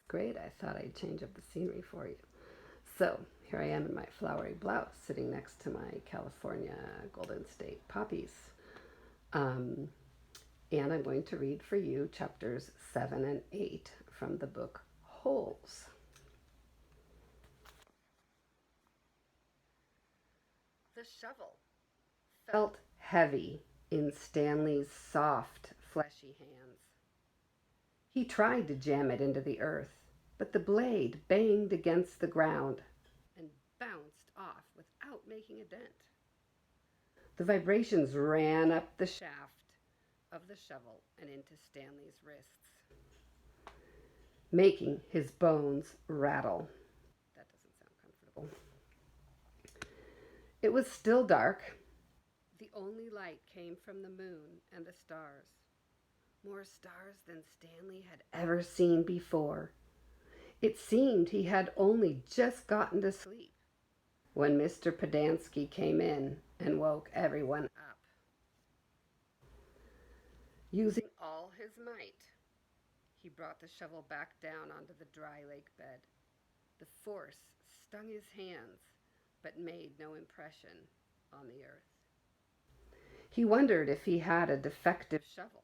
Great, I thought I'd change up the scenery for you. So, here I am in my flowery blouse sitting next to my California Golden State poppies. Um, and I'm going to read for you chapters 7 and 8 from the book Holes. The shovel felt heavy in Stanley's soft, fleshy hands. He tried to jam it into the earth, but the blade banged against the ground and bounced off without making a dent. The vibrations ran up the shaft of the shovel and into Stanley's wrists, making his bones rattle. That doesn't sound comfortable. It was still dark. The only light came from the moon and the stars. More stars than Stanley had ever seen before. It seemed he had only just gotten to sleep when Mr. Podansky came in and woke everyone up. Using all his might, he brought the shovel back down onto the dry lake bed. The force stung his hands, but made no impression on the earth. He wondered if he had a defective shovel.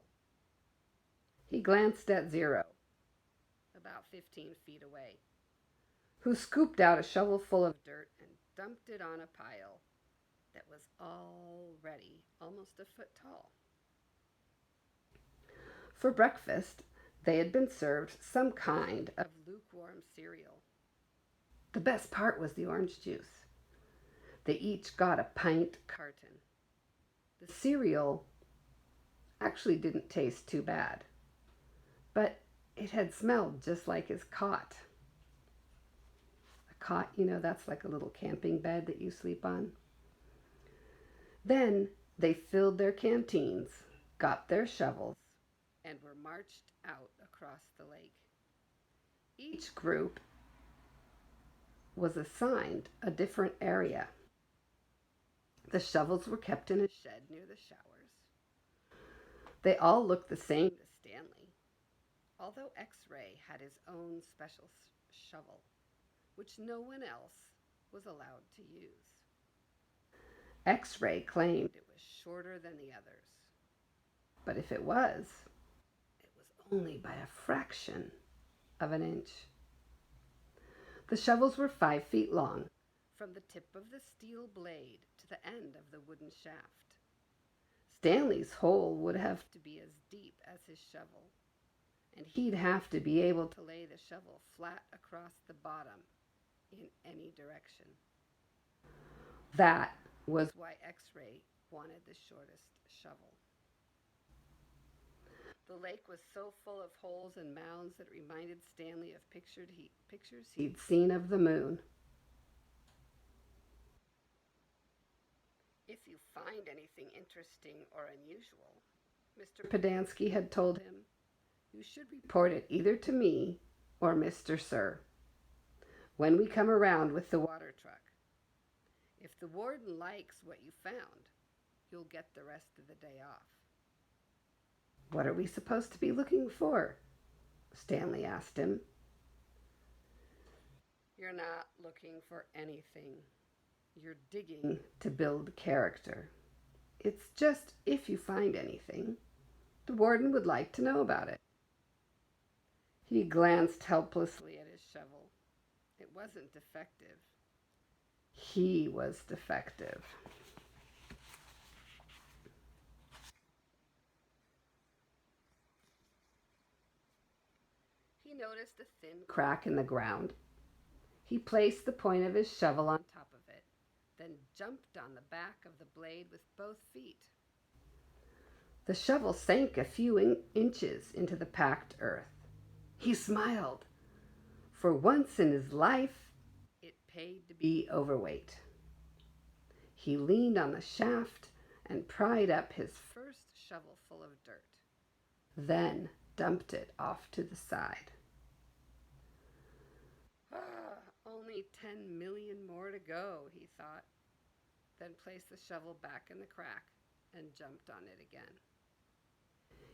He glanced at Zero, about 15 feet away, who scooped out a shovel full of dirt and dumped it on a pile that was already almost a foot tall. For breakfast, they had been served some kind of lukewarm cereal. The best part was the orange juice. They each got a pint carton. The cereal actually didn't taste too bad, but it had smelled just like his cot. A cot, that's like a little camping bed that you sleep on. Then they filled their canteens, got their shovels, and were marched out across the lake. Each group was assigned a different area. The shovels were kept in a shed near the showers. They all looked the same to Stanley, although X-Ray had his own special shovel, which no one else was allowed to use. X-Ray claimed it was shorter than the others, but if it was only by a fraction of an inch. The shovels were 5 feet long, from the tip of the steel blade to the end of the wooden shaft. Stanley's hole would have to be as deep as his shovel, and he'd have to be able to lay the shovel flat across the bottom in any direction. That was why X-Ray wanted the shortest shovel. The lake was so full of holes and mounds that it reminded Stanley of pictures he'd seen of the moon. If you find anything interesting or unusual, Mr. Podansky had told him, you should report it either to me or Mr. Sir when we come around with the water truck. If the warden likes what you found, you'll get the rest of the day off. What are we supposed to be looking for? Stanley asked him. You're not looking for anything. You're digging to build character. It's just if you find anything, the warden would like to know about it. He glanced helplessly at his shovel. It wasn't defective. He was defective. He noticed a thin crack in the ground. He placed the point of his shovel on top of it, then jumped on the back of the blade with both feet. The shovel sank a few inches into the packed earth. He smiled. For once in his life, it paid to be overweight. He leaned on the shaft and pried up his first shovel full of dirt, then dumped it off to the side. Only 10 million more to go, he thought, then placed the shovel back in the crack and jumped on it again.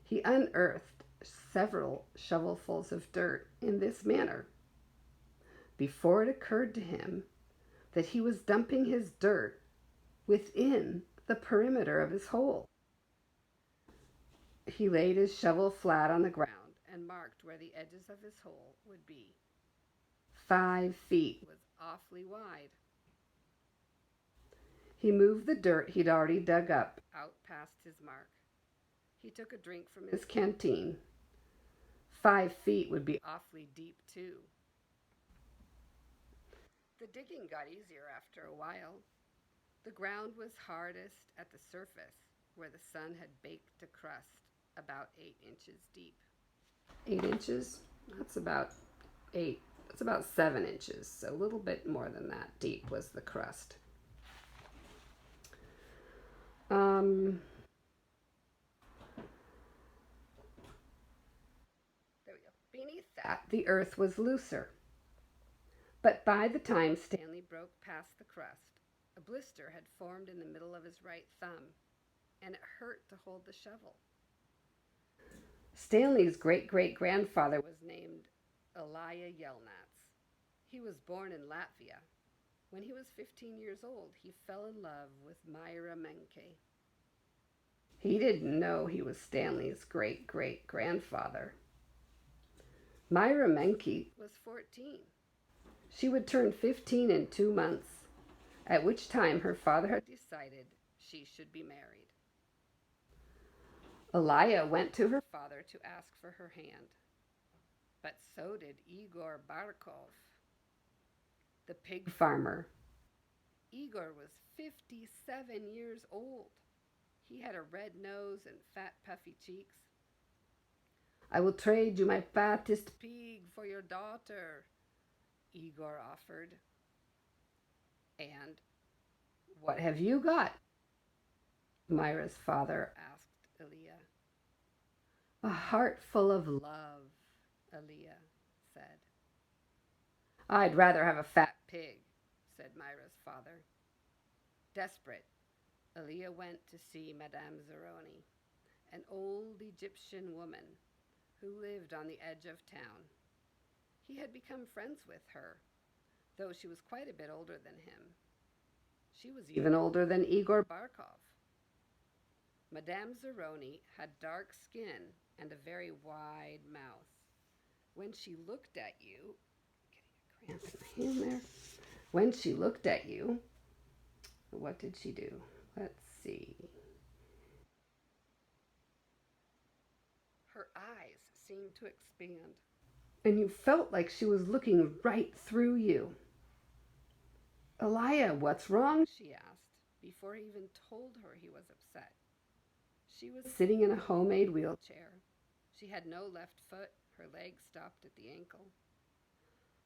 He unearthed several shovelfuls of dirt in this manner before it occurred to him that he was dumping his dirt within the perimeter of his hole. He laid his shovel flat on the ground and marked where the edges of his hole would be. 5 feet was awfully wide. He moved the dirt he'd already dug up out past his mark. He took a drink from his canteen. 5 feet would be awfully deep, too. The digging got easier after a while. The ground was hardest at the surface, where the sun had baked a crust about 8 inches deep. 8 inches? That's about 7 inches, so a little bit more than that deep was the crust. There we go. Beneath that, the earth was looser. But by the time Stanley broke past the crust, a blister had formed in the middle of his right thumb, and it hurt to hold the shovel. Stanley's great-great-grandfather was named Elia Yelnats. He was born in Latvia. When he was 15 years old, he fell in love with Myra Menke. He didn't know he was Stanley's great-great-grandfather. Myra Menke was 14. She would turn 15 in 2 months, at which time her father had decided she should be married. Elia went to her father to ask for her hand, but so did Igor Barkov, the pig farmer. Igor was 57 years old. He had a red nose and fat, puffy cheeks. "I will trade you my fattest pig for your daughter," Igor offered. "And what have you got?" Myra's father asked Elia. "A heart full of love," Elia said. "I'd rather have a fat pig," said Myra's father. Desperate, Elia went to see Madame Zeroni, an old Egyptian woman who lived on the edge of town. He had become friends with her, though she was quite a bit older than him. She was even older than Igor Barkov. Madame Zeroni had dark skin and a very wide mouth. When she looked at you, getting a cramp in my hand there. When she looked at you, what did she do? Let's see. Her eyes seemed to expand, and you felt like she was looking right through you. "Elia, what's wrong?" she asked, before he even told her he was upset. She was sitting in a homemade wheelchair. She had no left foot. Her leg stopped at the ankle.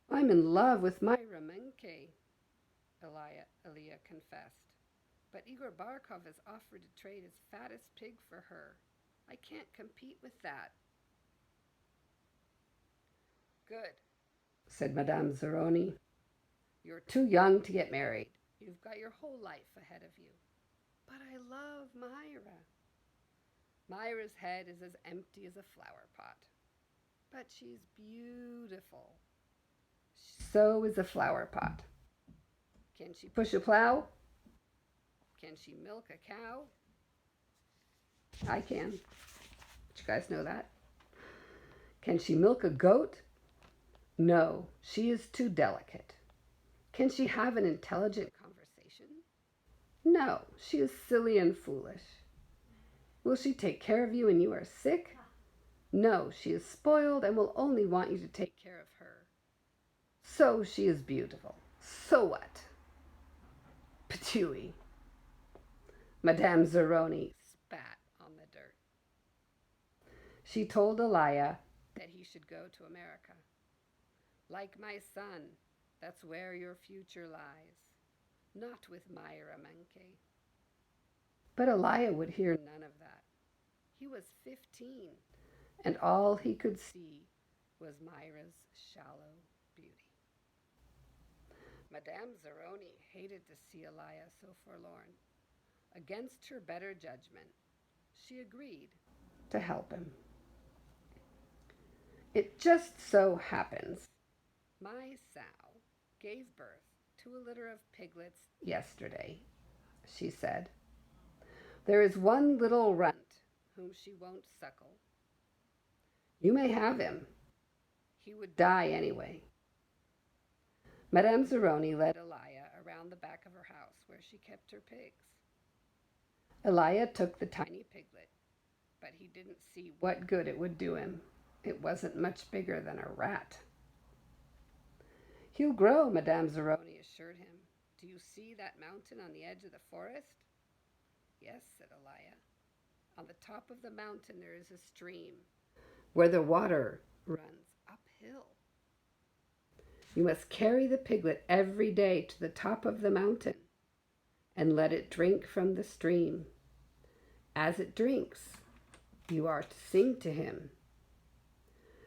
"I'm in love with Myra Menke," Elia confessed. "But Igor Barkov has offered to trade his fattest pig for her. I can't compete with that." "Good," said Madame Zeroni. "You're too young to get married. You've got your whole life ahead of you." "But I love Myra." "Myra's head is as empty as a flower pot. But she's beautiful." "So is a flower pot." "Can she push a plow?" "Can she milk a cow?" "I can. Did you guys know that?" "Can she milk a goat?" "No, she is too delicate." "Can she have an intelligent conversation?" "No, she is silly and foolish." "Will she take care of you when you are sick?" "No, she is spoiled and will only want you to take care of her." "So she is beautiful. So what?" Patooey. Madame Zeroni spat on the dirt. She told Elia that he should go to America. "Like my son, that's where your future lies, not with Myra Menke." But Elia would hear none of that. He was 15, and all he could see was Myra's shallow beauty. Madame Zeroni hated to see Elia so forlorn. Against her better judgment, she agreed to help him. It just so happens my sow gave birth to a litter of piglets yesterday, she said. There is one little runt whom she won't suckle. You may have him. He would die anyway. Madame Zeroni led Elia around the back of her house where she kept her pigs. Elia took the tiny piglet, but he didn't see what good it would do him. It wasn't much bigger than a rat. He'll grow, Madame Zeroni assured him. Do you see that mountain on the edge of the forest? Yes, said Elia. On the top of the mountain there is a stream where the water runs uphill. You must carry the piglet every day to the top of the mountain and let it drink from the stream. As it drinks, you are to sing to him.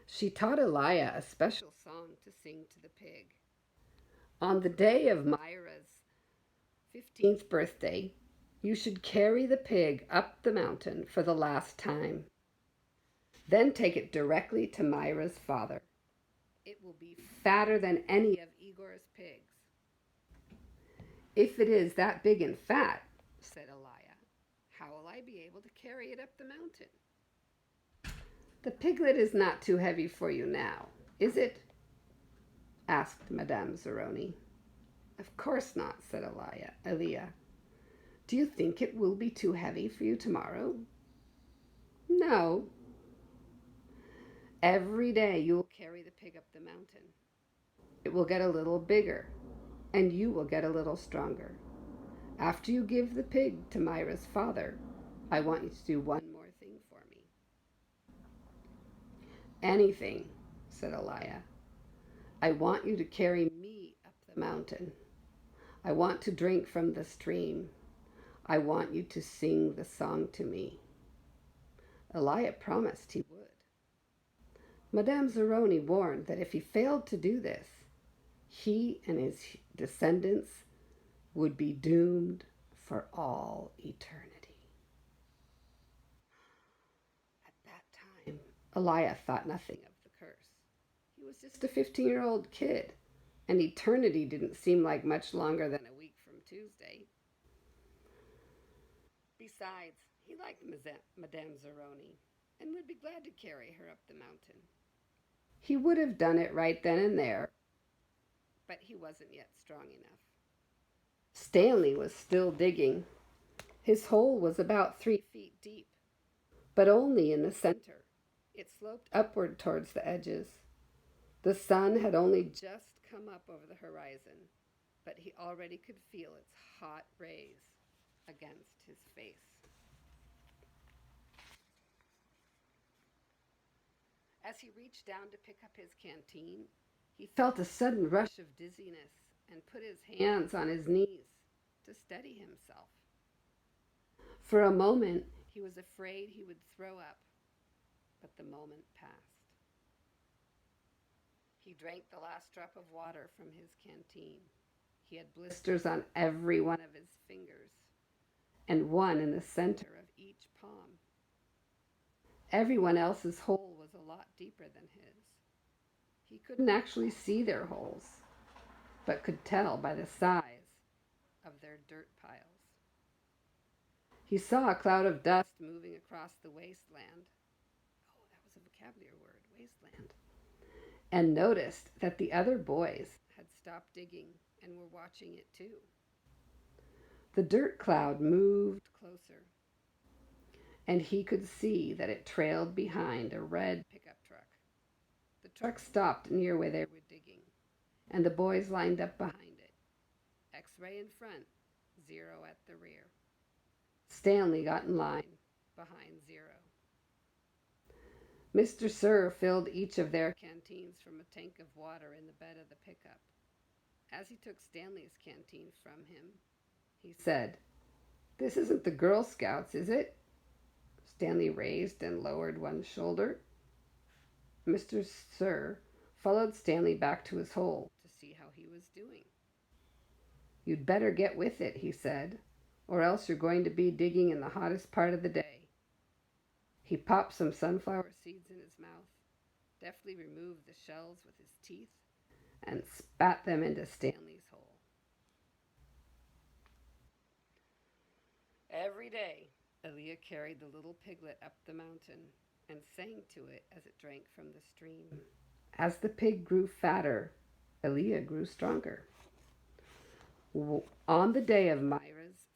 She taught Elia a special song to sing to the pig. On the day of Myra's 15th birthday, you should carry the pig up the mountain for the last time. Then take it directly to Myra's father. It will be fatter than any of Igor's pigs. If it is that big and fat, said Elia, how will I be able to carry it up the mountain? The piglet is not too heavy for you now, is it? Asked Madame Zeroni. Of course not, said Elia. Do you think it will be too heavy for you tomorrow? No. Every day you will carry the pig up the mountain. It will get a little bigger, and you will get a little stronger. After you give the pig to Myra's father, I want you to do one more thing for me. Anything, said Elia. I want you to carry me up the mountain. I want to drink from the stream. I want you to sing the song to me. Elia promised he would. Madame Zeroni warned that if he failed to do this, he and his descendants would be doomed for all eternity. At that time, Elia thought nothing of the curse. He was just a 15-year-old kid, and eternity didn't seem like much longer than a week from Tuesday. Besides, he liked Madame Zeroni and would be glad to carry her up the mountain. He would have done it right then and there, but he wasn't yet strong enough. Stanley was still digging. His hole was about 3 feet deep, but only in the center. It sloped upward towards the edges. The sun had only just come up over the horizon, but he already could feel its hot rays against his face. As he reached down to pick up his canteen, he felt a sudden rush of dizziness and put his hands on his knees to steady himself. For a moment, he was afraid he would throw up, but the moment passed. He drank the last drop of water from his canteen. He had blisters on every one of his fingers, and one in the center of each palm. Everyone else's hole was a lot deeper than his. He couldn't actually see their holes, but could tell by the size of their dirt piles. He saw a cloud of dust moving across the wasteland. Oh, that was a vocabulary word, wasteland. And noticed that the other boys had stopped digging and were watching it too. The dirt cloud moved closer, and he could see that it trailed behind a red pickup truck. The truck stopped near where they were digging, and the boys lined up behind it. X-ray in front, 0 at the rear. Stanley got in line behind 0. Mr. Sir filled each of their canteens from a tank of water in the bed of the pickup. As he took Stanley's canteen from him, he said, "This isn't the Girl Scouts, is it?" Stanley raised and lowered one shoulder. Mr. Sir followed Stanley back to his hole to see how he was doing. "You'd better get with it," he said, "or else you're going to be digging in the hottest part of the day." He popped some sunflower seeds in his mouth, deftly removed the shells with his teeth and spat them into Stanley's hole. Every day, Aaliyah carried the little piglet up the mountain and sang to it as it drank from the stream. As the pig grew fatter, Aaliyah grew stronger. On the day of Myra's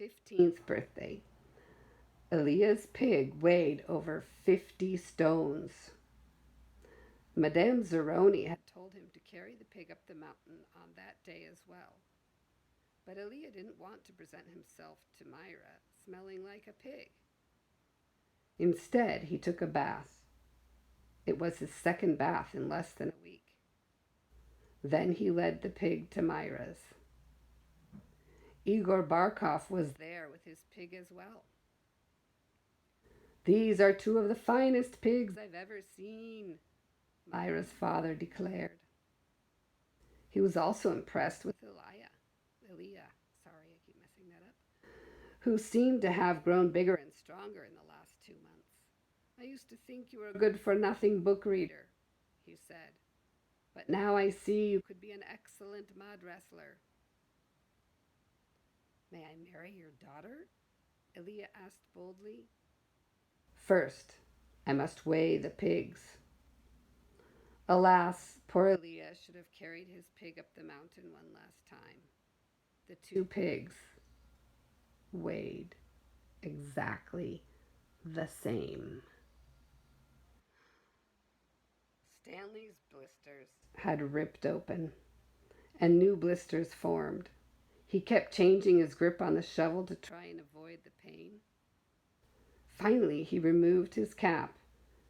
15th birthday, Aaliyah's pig weighed over 50 stones. Madame Zeroni had told him to carry the pig up the mountain on that day as well. But Aaliyah didn't want to present himself to Myra smelling like a pig. Instead, he took a bath. It was his second bath in less than a week. Then he led the pig to Myra's. Igor Barkov was there with his pig as well. "These are two of the finest pigs I've ever seen," Myra's father declared. He was also impressed with Aaliyah, who seemed to have grown bigger and stronger in the last 2 months. "I used to think you were a good-for-nothing book reader," he said. "But now I see you could be an excellent mud wrestler." "May I marry your daughter?" Aaliyah asked boldly. "First, I must weigh the pigs." Alas, poor Aaliyah should have carried his pig up the mountain one last time. The two pigs weighed exactly the same. Stanley's blisters had ripped open, and new blisters formed. He kept changing his grip on the shovel to try and avoid the pain. Finally, he removed his cap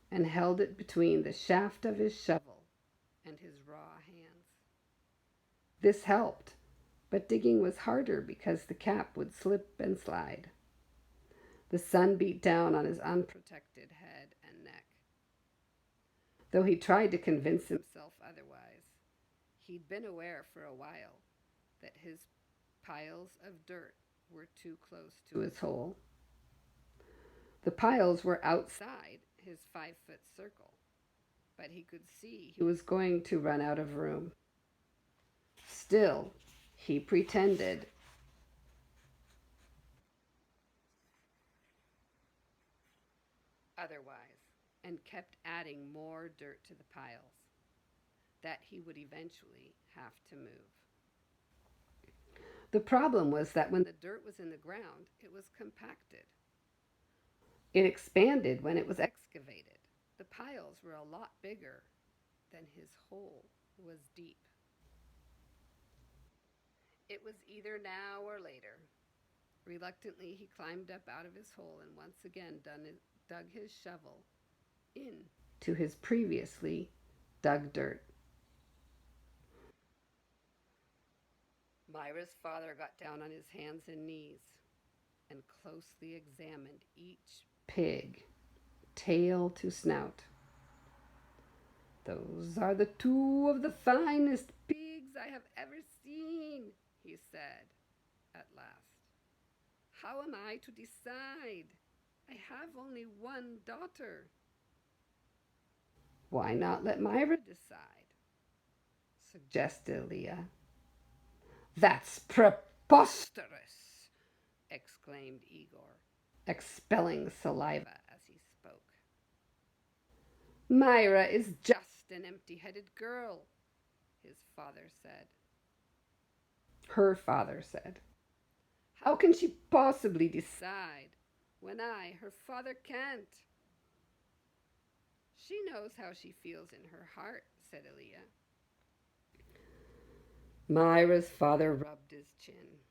and held it between the shaft of his shovel and his raw hands. This helped, but digging was harder because the cap would slip and slide. The sun beat down on his unprotected head and neck. Though he tried to convince himself otherwise, he'd been aware for a while that his piles of dirt were too close to his hole. The piles were outside his 5-foot circle, but he could see he was going to run out of room. Still, he pretended otherwise and kept adding more dirt to the piles that he would eventually have to move. The problem was that when the dirt was in the ground, it was compacted. It expanded when it was excavated. The piles were a lot bigger than his hole was deep. It was either now or later. Reluctantly, he climbed up out of his hole and once again dug his shovel into his previously dug dirt. Myra's father got down on his hands and knees and closely examined each pig, tail to snout. "Those are the two of the finest pigs I have ever seen," he said at last. "How am I to decide? I have only one daughter." "Why not let Myra decide?" suggested Aaliyah. "That's preposterous!" exclaimed Igor, expelling saliva as he spoke. "Myra is just an empty-headed girl," his father said. Her father said. "How can she possibly decide when I, her father, can't?" "She knows how she feels in her heart," said Aaliyah. Myra's father rubbed his chin.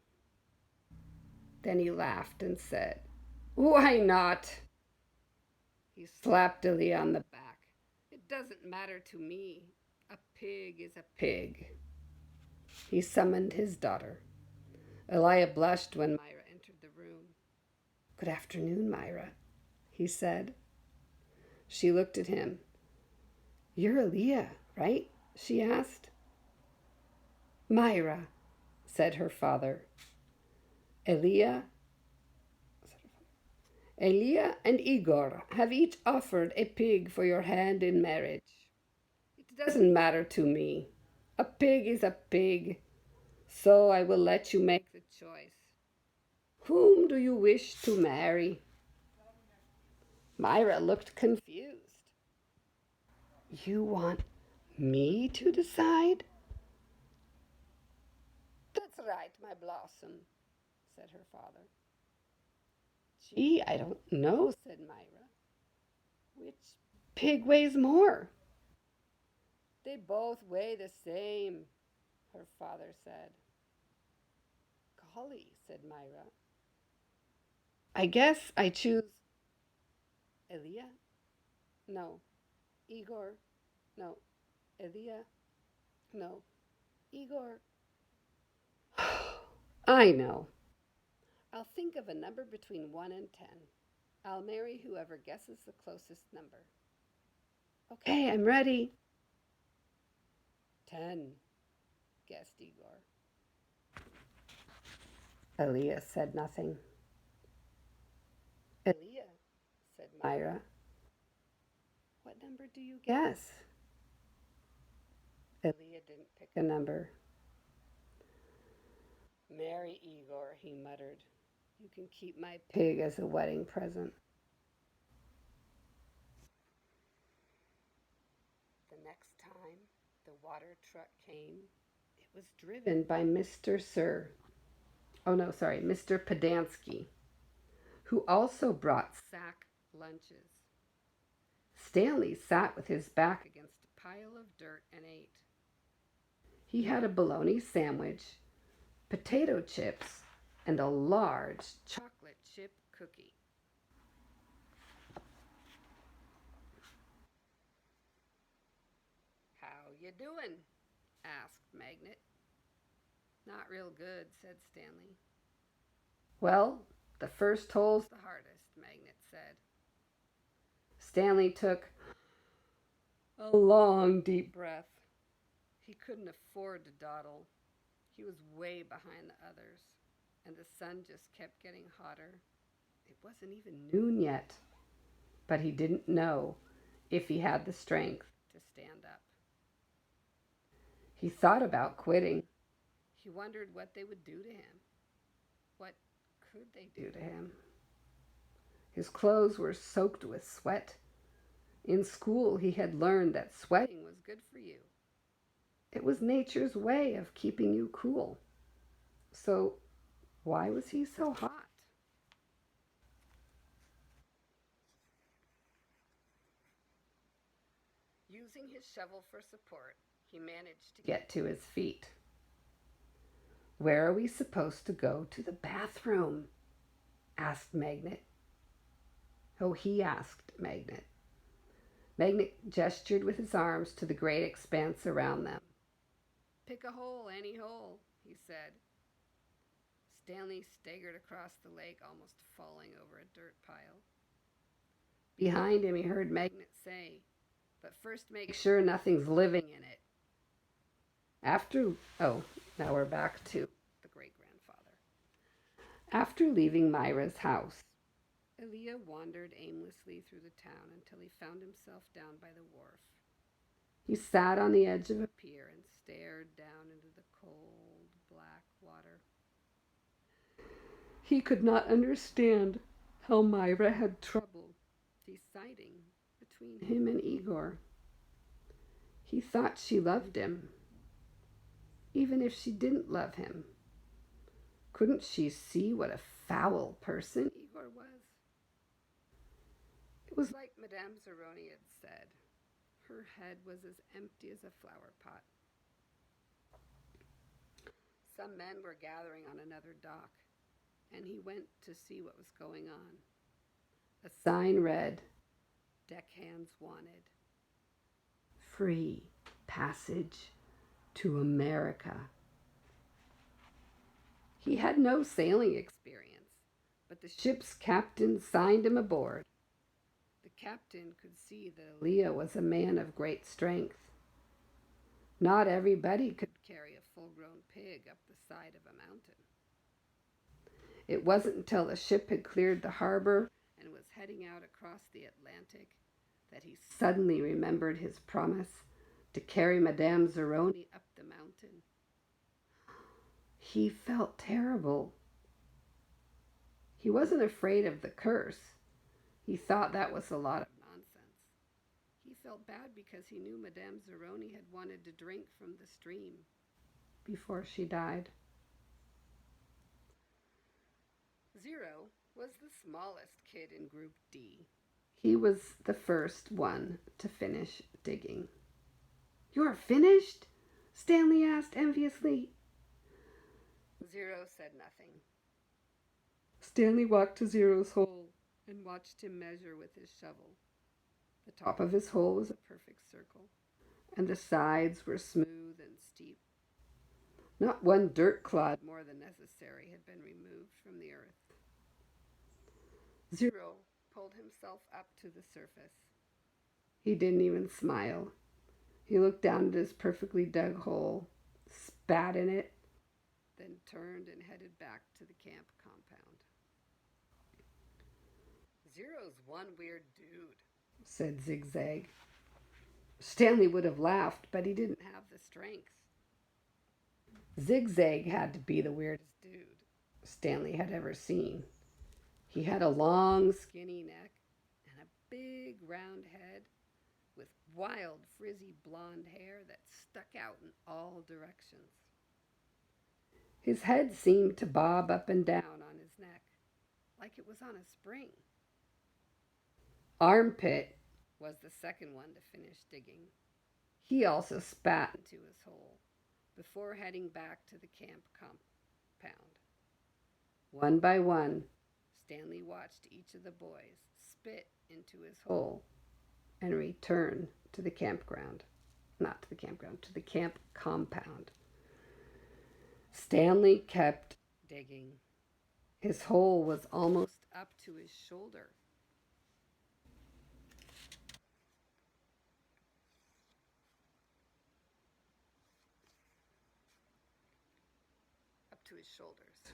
Then he laughed and said, "Why not?" He slapped Aaliyah on the back. "It doesn't matter to me. A pig is a pig." He summoned his daughter. Aaliyah blushed when Myra entered the room. "Good afternoon, Myra," he said. She looked at him. "You're Aaliyah, right?" she asked. "Myra," said her father. "Aaliyah?" Elia and Igor have each offered a pig for your hand in marriage. It doesn't matter to me. A pig is a pig, so I will let you make the choice. Whom do you wish to marry? Myra looked confused. You want me to decide? That's right, my blossom, said her father. Gee, I don't know, said Myra. Which pig weighs more? They both weigh the same, her father said. Golly, said Myra. I guess I choose Elia? No. Igor? No. Elia? No. Igor? I know. I'll think of a number between 1 and 10. I'll marry whoever guesses the closest number. Okay, I'm ready. 10, guessed Igor. Elia said nothing. Elia, said Myra. What number do you guess? Elia didn't pick a number. Marry Igor, he muttered. You can keep my pig as a wedding present. The next time the water truck came, it was driven by Mr. Pedansky, who also brought sack lunches. Stanley sat with his back against a pile of dirt and ate. He had a bologna sandwich, potato chips, and a large chocolate chip cookie. How you doing? Asked Magnet. Not real good, said Stanley. Well, the first hole's the hardest, Magnet said. Stanley took a long, deep breath. He couldn't afford to dawdle. He was way behind the others, and the sun just kept getting hotter. It wasn't even noon yet, but he didn't know if he had the strength to stand up. He thought about quitting. He wondered what they would do to him. What could they do to him? His clothes were soaked with sweat. In school, he had learned that sweating was good for you. It was nature's way of keeping you cool. So why was he so hot? Using his shovel for support, he managed to get to his feet. Where are we supposed to go to the bathroom? Asked Magnet. Oh, he asked Magnet. Magnet gestured with his arms to the great expanse around them. Pick a hole, any hole, he said. Stanley staggered across the lake, almost falling over a dirt pile. Behind him, he heard Magnet say, but first make sure nothing's living in it. Now we're back to the great-grandfather. After leaving Myra's house, Elia wandered aimlessly through the town until he found himself down by the wharf. He sat on the edge of a pier and stared down into the cold, black water. He could not understand how Myra had trouble deciding between him and Igor. He thought she loved him, even if she didn't love him. Couldn't she see what a foul person Igor was? It was like Madame Zeroni had said. Her head was as empty as a flower pot. Some men were gathering on another dock, and he went to see what was going on. A sign read, "Deckhands wanted. Free passage to America." He had no sailing experience, but the ship's captain signed him aboard. The captain could see that Elia was a man of great strength. Not everybody could carry a full-grown pig up the side of a mountain. It wasn't until the ship had cleared the harbor and heading out across the Atlantic that he suddenly remembered his promise to carry Madame Zeroni up the mountain. He felt terrible. He wasn't afraid of the curse. He thought that was a lot of nonsense. He felt bad because he knew Madame Zeroni had wanted to drink from the stream before she died. Zero was the smallest kid in Group D. He was the first one to finish digging. "You're finished?" Stanley asked enviously. Zero said nothing. Stanley walked to Zero's hole and watched him measure with his shovel. The top of his hole was a perfect circle, and the sides were smooth and steep. Not one dirt clod more than necessary had been removed from the earth. Zero pulled himself up to the surface. He didn't even smile. He looked down at his perfectly dug hole, spat in it, then turned and headed back to the camp compound. "Zero's one weird dude," said Zigzag. Stanley would have laughed, but he didn't have the strength. Zigzag had to be the weirdest dude Stanley had ever seen. He had a long, skinny neck and a big, round head with wild, frizzy blonde hair that stuck out in all directions. His head seemed to bob up and down on his neck, like it was on a spring. Armpit was the second one to finish digging. He also spat into his hole before heading back to the camp compound. One by one, Stanley watched each of the boys spit into his hole and return to the campground. Not to the campground, to the camp compound. Stanley kept digging. His hole was almost up to his shoulder. Up to his shoulders.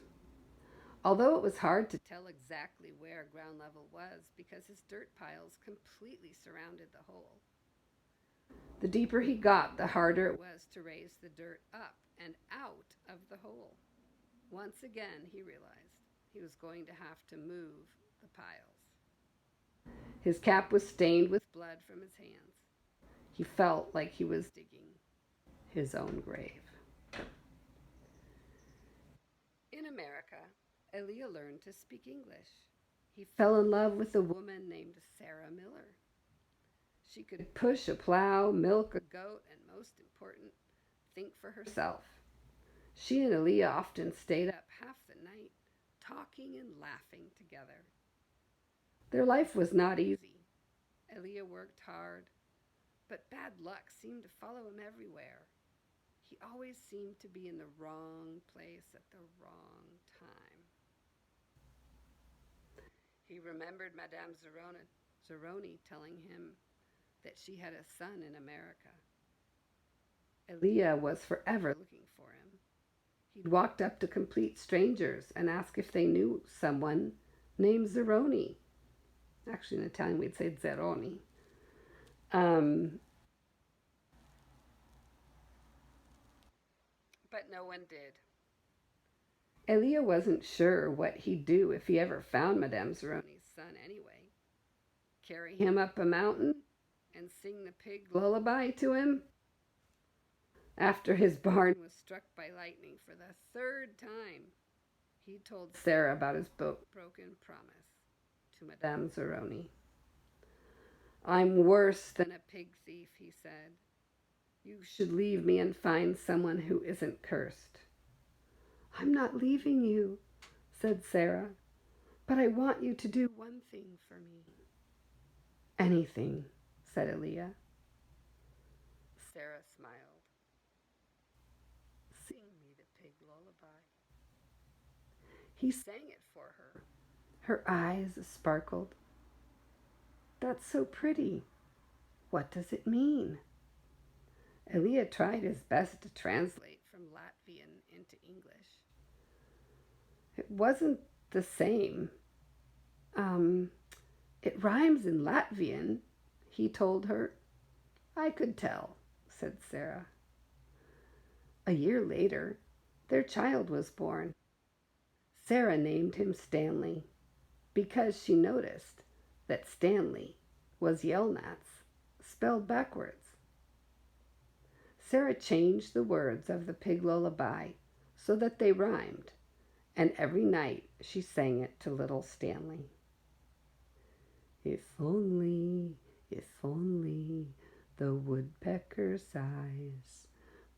Although it was hard to tell exactly where ground level was because his dirt piles completely surrounded the hole. The deeper he got, the harder it was to raise the dirt up and out of the hole. Once again, he realized he was going to have to move the piles. His cap was stained with blood from his hands. He felt like he was digging his own grave. In America, Elia learned to speak English. He fell in love with a woman named Sarah Miller. She could push a plow, milk a goat, and most important, think for herself. She and Elia often stayed up half the night, talking and laughing together. Their life was not easy. Elia worked hard, but bad luck seemed to follow him everywhere. He always seemed to be in the wrong place at the wrong time. He remembered Madame Zeroni telling him that she had a son in America. Elia was forever looking for him. He'd walked up to complete strangers and asked if they knew someone named Zeroni. Actually, in Italian, we'd say Zeroni. But no one did. Elia wasn't sure what he'd do if he ever found Madame Zeroni's son anyway. Carry him up a mountain and sing the pig lullaby to him? After his barn was struck by lightning for the third time, he told Sarah about his broken promise to Madame Zeroni. "I'm worse than a pig thief," he said. "You should leave me and find someone who isn't cursed." "I'm not leaving you," said Sarah, "but I want you to do one thing for me." "Anything," said Elia. Sarah smiled. "Sing me the pig lullaby." He sang it for her. Her eyes sparkled. "That's so pretty. What does it mean?" Elia tried his best to translate from Latvian into English. It wasn't the same. It rhymes in Latvian, he told her. I could tell, said Sarah. A year later, their child was born. Sarah named him Stanley because she noticed that Stanley was Yelnats spelled backwards. Sarah changed the words of the pig lullaby so that they rhymed, and every night she sang it to little Stanley. If only the woodpecker sighs,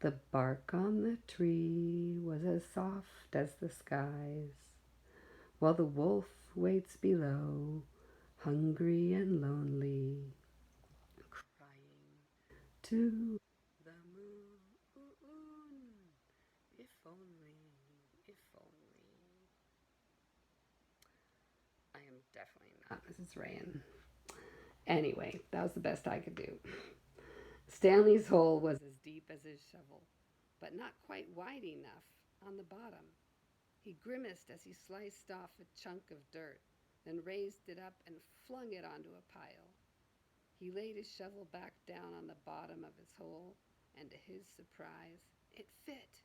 the bark on the tree was as soft as the skies, while the wolf waits below, hungry and lonely, crying to the moon. If only, if only. I am definitely not Mrs. Rayan. Anyway, that was the best I could do. Stanley's hole was as deep as his shovel, but not quite wide enough on the bottom. He grimaced as he sliced off a chunk of dirt, then raised it up and flung it onto a pile. He laid his shovel back down on the bottom of his hole, and to his surprise, it fit.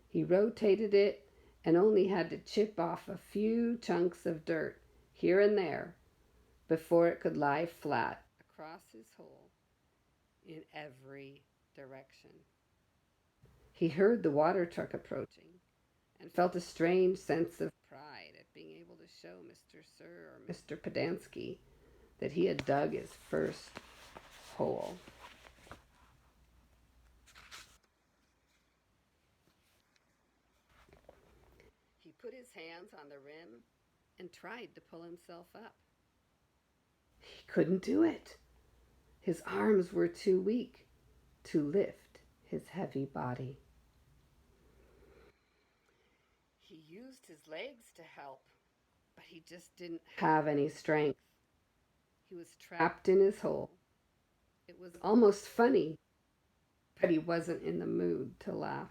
He rotated it and only had to chip off a few chunks of dirt here and there before it could lie flat across his hole in every direction. He heard the water truck approaching and felt a strange sense of pride at being able to show Mr. Sir or Mr. Pedansky that he had dug his first hole. He put his hands on the rim and tried to pull himself up. He couldn't do it. His arms were too weak to lift his heavy body. He used his legs to help, but he just didn't have any strength. He was trapped in his hole. It was almost funny, but he wasn't in the mood to laugh.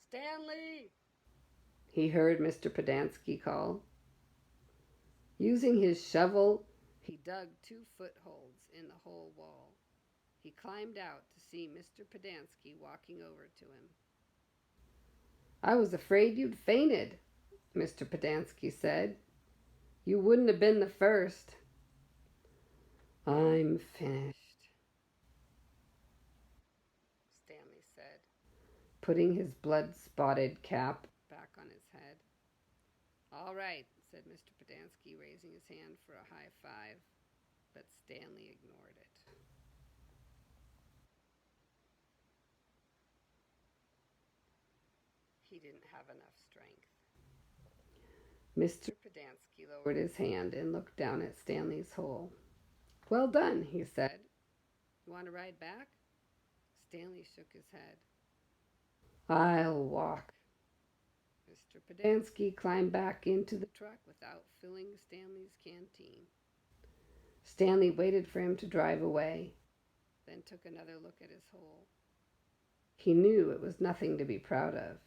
Stanley! He heard Mr. Pedansky call. Using his shovel, he dug 2 footholds in the hole wall. He climbed out to see Mr. Pedansky walking over to him. I was afraid you'd fainted, Mr. Pedansky said. You wouldn't have been the first. I'm finished, Stanley said, putting his blood-spotted cap back on his head. All right, said Mr. Pedansky, raising his hand for a high five, but Stanley ignored it. He didn't have enough strength. Mr. Pedansky lowered his hand and looked down at Stanley's hole. Well done, he said. You want to ride back? Stanley shook his head. I'll walk. Mr. Pedansky climbed back into the truck without filling Stanley's canteen. Stanley waited for him to drive away, then took another look at his hole. He knew it was nothing to be proud of,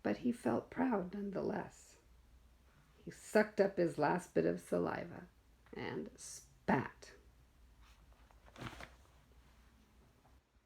but he felt proud nonetheless. He sucked up his last bit of saliva and spat.